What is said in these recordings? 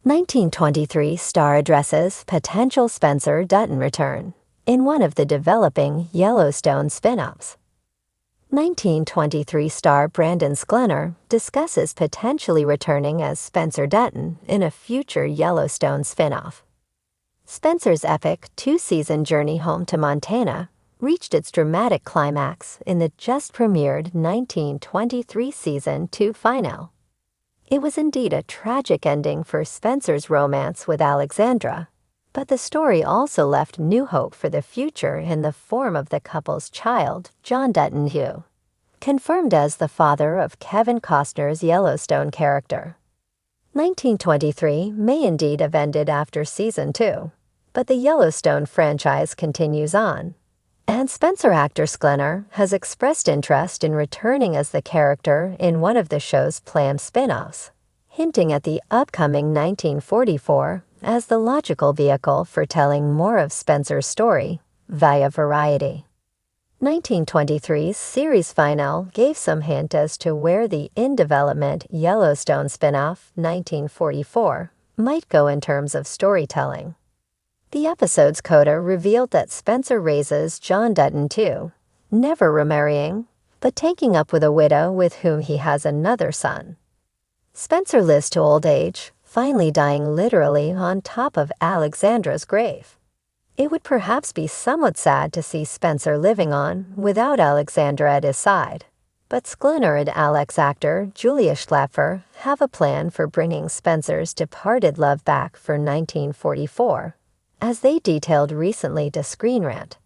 1923 star addresses potential Spencer Dutton return in one of the developing Yellowstone spin-offs. 1923 star Brandon Sklenar discusses potentially returning as Spencer Dutton in a future Yellowstone spin-off. Spencer's epic two-season journey home to Montana reached its dramatic climax in the just-premiered 1923 Season 2 finale. It was indeed a tragic ending for Spencer's romance with Alexandra, but the story also left new hope for the future in the form of the couple's child, John Dutton Hugh, confirmed as the father of Kevin Costner's Yellowstone character. 1923 may indeed have ended after Season 2, but the Yellowstone franchise continues on, and Spencer actor Sklenar has expressed interest in returning as the character in one of the show's planned spin-offs, hinting at the upcoming 1944 as the logical vehicle for telling more of Spencer's story via Variety. 1923's series finale gave some hint as to where the in-development Yellowstone spin-off 1944 might go in terms of storytelling. The episode's coda revealed that Spencer raises John Dutton too, never remarrying, but taking up with a widow with whom he has another son. Spencer lives to old age, finally dying literally on top of Alexandra's grave. It would perhaps be somewhat sad to see Spencer living on without Alexandra at his side, but Sklenar and Alex actor Julia Schlaffer have a plan for bringing Spencer's departed love back for 1944, as they detailed recently to Screen Rant.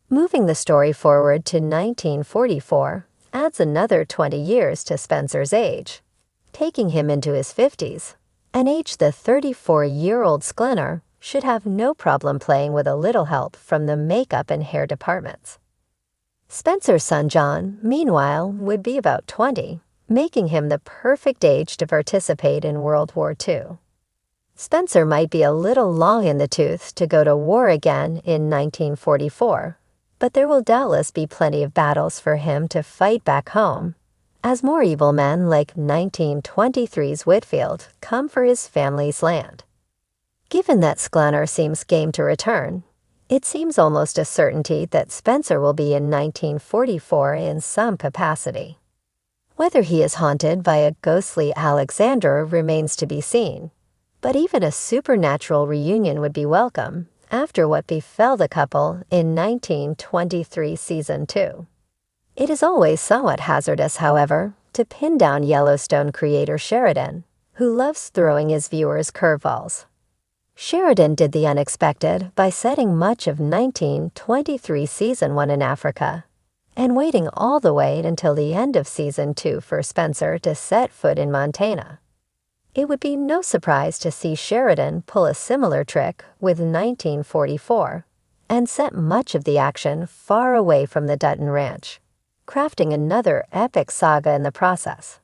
Moving the story forward to 1944 adds another 20 years to Spencer's age, taking him into his 50s, an age the 34-year-old Sklenar should have no problem playing with a little help from the makeup and hair departments. Spencer's son John, meanwhile, would be about 20, making him the perfect age to participate in World War II. Spencer might be a little long in the tooth to go to war again in 1944, but there will doubtless be plenty of battles for him to fight back home, as more evil men like 1923's Whitfield come for his family's land. Given that Sklenar seems game to return, it seems almost a certainty that Spencer will be in 1944 in some capacity. Whether he is haunted by a ghostly Alexandra remains to be seen, but even a supernatural reunion would be welcome after what befell the couple in 1923 Season 2. It is always somewhat hazardous, however, to pin down Yellowstone creator Sheridan, who loves throwing his viewers curveballs. Sheridan did the unexpected by setting much of 1923 Season 1 in Africa, and waiting all the way until the end of Season 2 for Spencer to set foot in Montana. It would be no surprise to see Sheridan pull a similar trick with 1944 and set much of the action far away from the Dutton Ranch, crafting another epic saga in the process.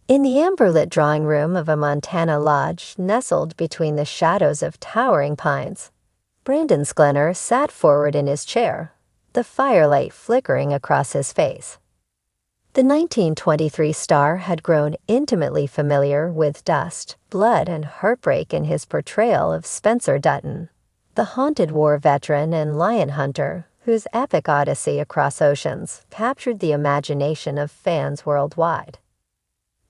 In the amber-lit drawing room of a Montana lodge nestled between the shadows of towering pines, Brandon Sklenar sat forward in his chair, the firelight flickering across his face. The 1923 star had grown intimately familiar with dust, blood, and heartbreak in his portrayal of Spencer Dutton, the haunted war veteran and lion hunter whose epic odyssey across oceans captured the imagination of fans worldwide.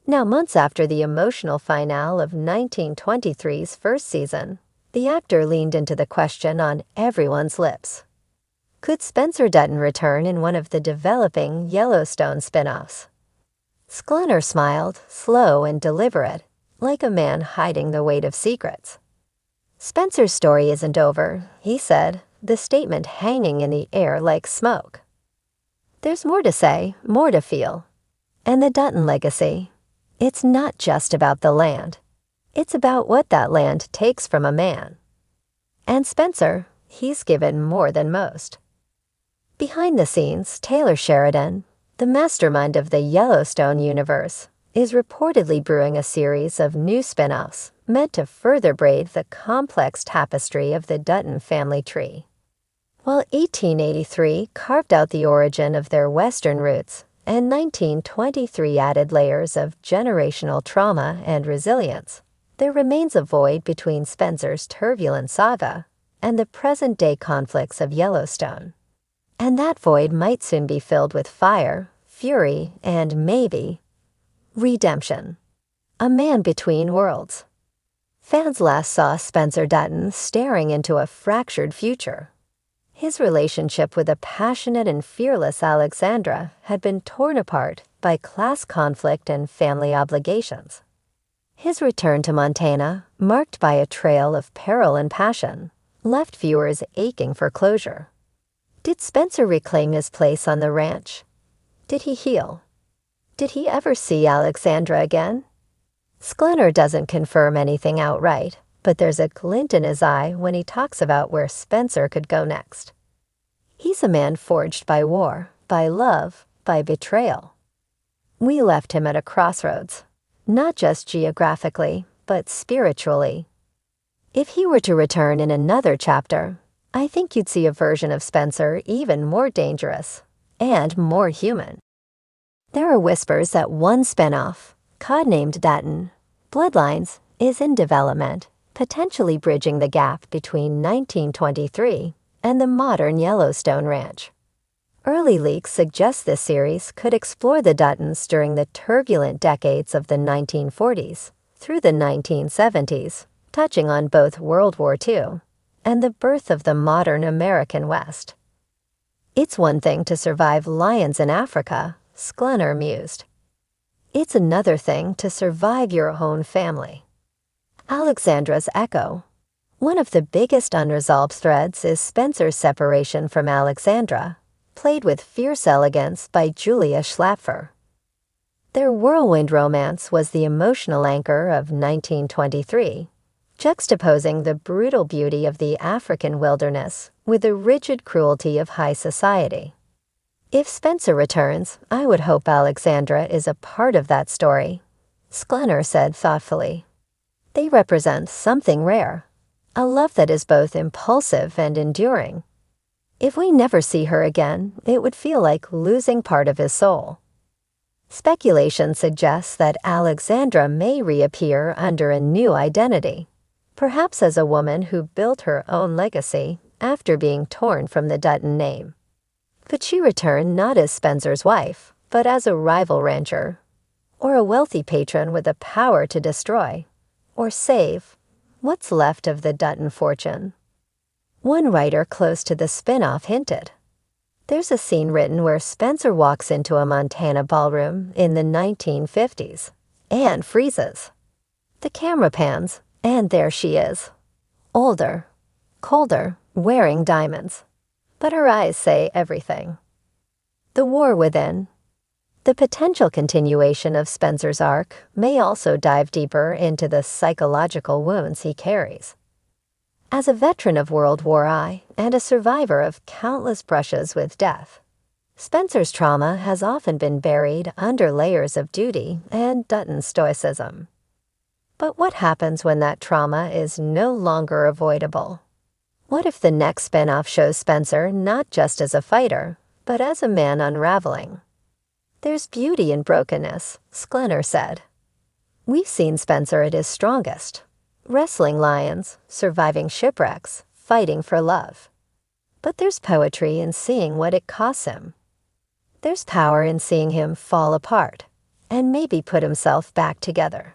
Now, months after the emotional finale of 1923's first season, the actor leaned into the question on everyone's lips. Could Spencer Dutton return in one of the developing Yellowstone spin-offs? Sklenar smiled, slow and deliberate, like a man hiding the weight of secrets. Spencer's story isn't over, he said, the statement hanging in the air like smoke. There's more to say, more to feel. And the Dutton legacy, it's not just about the land. It's about what that land takes from a man. And Spencer, he's given more than most. Behind the scenes, Taylor Sheridan, the mastermind of the Yellowstone universe, is reportedly brewing a series of new spin-offs meant to further braid the complex tapestry of the Dutton family tree. While 1883 carved out the origin of their Western roots, and 1923 added layers of generational trauma and resilience, There remains a void between Spencer's turbulent saga and the present-day conflicts of Yellowstone. And that void might soon be filled with fire, fury, and maybe redemption. A man between worlds. Fans last saw Spencer Dutton staring into a fractured future. His relationship with a passionate and fearless Alexandra had been torn apart by class conflict and family obligations. His return to Montana, marked by a trail of peril and passion, left viewers aching for closure. Did Spencer reclaim his place on the ranch? Did he heal? Did he ever see Alexandra again? Sklenar doesn't confirm anything outright, but there's a glint in his eye when he talks about where Spencer could go next. He's a man forged by war, by love, by betrayal. We left him at a crossroads, not just geographically, but spiritually. If he were to return in another chapter, I think you'd see a version of Spencer even more dangerous and more human. There are whispers that one spinoff, codenamed Dutton, Bloodlines, is in development, potentially bridging the gap between 1923 and the modern Yellowstone Ranch. Early leaks suggest this series could explore the Duttons during the turbulent decades of the 1940s through the 1970s, touching on both World War II and the birth of the modern American West. It's one thing to survive lions in Africa, Sklenar mused. It's another thing to survive your own family. Alexandra's echo. One of the biggest unresolved threads is Spencer's separation from Alexandra, played with fierce elegance by Julia Schlapfer. Their whirlwind romance was the emotional anchor of 1923, juxtaposing the brutal beauty of the African wilderness with the rigid cruelty of high society. If Spencer returns, I would hope Alexandra is a part of that story, Sklenar said thoughtfully. They represent something rare, a love that is both impulsive and enduring. If we never see her again, it would feel like losing part of his soul. Speculation suggests that Alexandra may reappear under a new identity, perhaps as a woman who built her own legacy after being torn from the Dutton name. Could she return not as Spencer's wife, but as a rival rancher, or a wealthy patron with the power to destroy, or save, what's left of the Dutton fortune? One writer close to the spin-off hinted. There's a scene written where Spencer walks into a Montana ballroom in the 1950s and freezes. The camera pans, and there she is, older, colder, wearing diamonds. But her eyes say everything. The war within. The potential continuation of Spencer's arc may also dive deeper into the psychological wounds he carries. As a veteran of World War I and a survivor of countless brushes with death, Spencer's trauma has often been buried under layers of duty and Dutton stoicism. But what happens when that trauma is no longer avoidable? What if the next spin-off shows Spencer not just as a fighter, but as a man unraveling? There's beauty in brokenness, Sklenar said. We've seen Spencer at his strongest, wrestling lions, surviving shipwrecks, fighting for love. But there's poetry in seeing what it costs him. There's power in seeing him fall apart, and maybe put himself back together.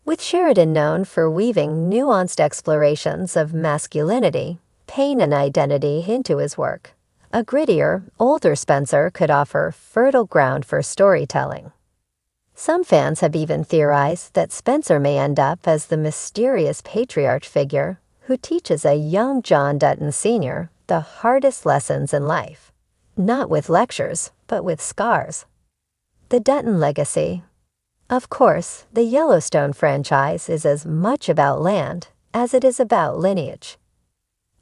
With Sheridan known for weaving nuanced explorations of masculinity, pain, and identity into his work, a grittier, older Spencer could offer fertile ground for storytelling. Some fans have even theorized that Spencer may end up as the mysterious patriarch figure who teaches a young John Dutton Sr. the hardest lessons in life, not with lectures, but with scars. The Dutton legacy. Of course, the Yellowstone franchise is as much about land as it is about lineage.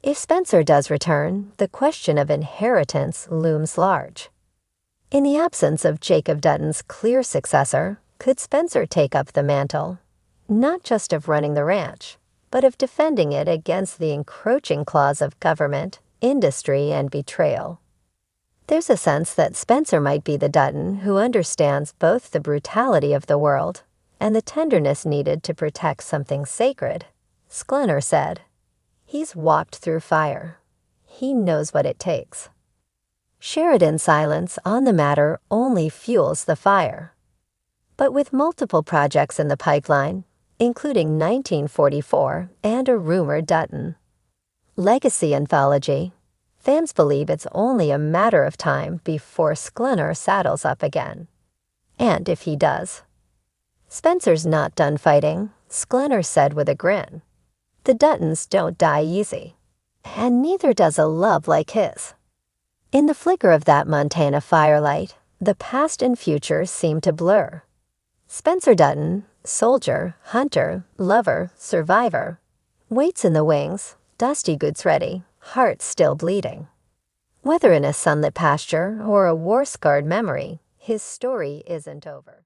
If Spencer does return, the question of inheritance looms large. In the absence of Jacob Dutton's clear successor, could Spencer take up the mantle, not just of running the ranch, but of defending it against the encroaching claws of government, industry, and betrayal? There's a sense that Spencer might be the Dutton who understands both the brutality of the world and the tenderness needed to protect something sacred, Sklenar said. He's walked through fire. He knows what it takes. Sheridan's silence on the matter only fuels the fire. But with multiple projects in the pipeline, including 1944 and a rumored Dutton legacy anthology, fans believe it's only a matter of time before Sklenar saddles up again. And if he does. Spencer's not done fighting, Sklenar said with a grin. The Duttons don't die easy. And neither does a love like his. In the flicker of that Montana firelight, the past and future seemed to blur. Spencer Dutton, soldier, hunter, lover, survivor, waits in the wings, dusty goods ready, heart still bleeding. Whether in a sunlit pasture or a war-scarred memory, his story isn't over.